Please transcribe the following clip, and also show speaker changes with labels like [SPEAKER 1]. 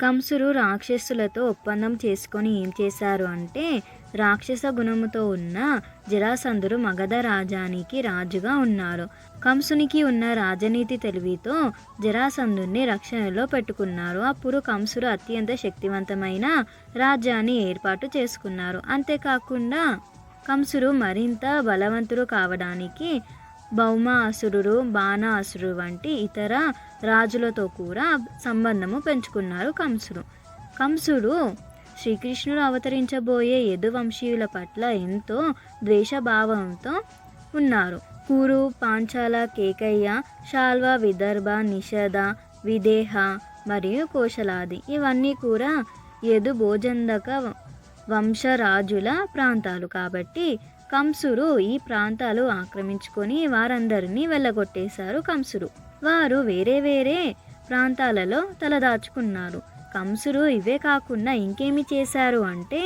[SPEAKER 1] కంసుడు రాక్షసులతో ఒప్పందం చేసుకొని ఏం చేశారు అంటే, రాక్షస గుణముతో ఉన్న జరాసంధుడు మగధ రాజానికి రాజుగా ఉన్నారు. కంసునికి ఉన్న రాజనీతి తెలివితో జరాసంధుడిని రక్షణలో పెట్టుకున్నారు. అప్పుడు కంసుడు అత్యంత శక్తివంతమైన రాజ్యాన్ని ఏర్పాటు చేసుకున్నారు. అంతేకాకుండా కంసుడు మరింత బలవంతుడు కావడానికి భౌమాసురుడు, బాణాసురుడు వంటి ఇతర రాజులతో కూడా సంబంధము పెంచుకున్నారు కంసుడు శ్రీకృష్ణుడు అవతరించబోయే యదువంశీయుల పట్ల ఎంతో ద్వేషభావంతో ఉన్నారు. కురు, పాంచాల, కేకయ్య, శాల్వ, విదర్భ, నిషధ, విదేహ మరియు కోశలాది ఇవన్నీ కూడా యదు భోజందక వంశరాజుల ప్రాంతాలు. కాబట్టి కంసుడు ఈ ప్రాంతాలు ఆక్రమించుకొని వారందరినీ వెళ్ళగొట్టేశారు. వారు వేరే వేరే ప్రాంతాలలో తలదాచుకున్నారు. కంసుడు ఇవే కాకుండా ఇంకేమి చేశారు అంటే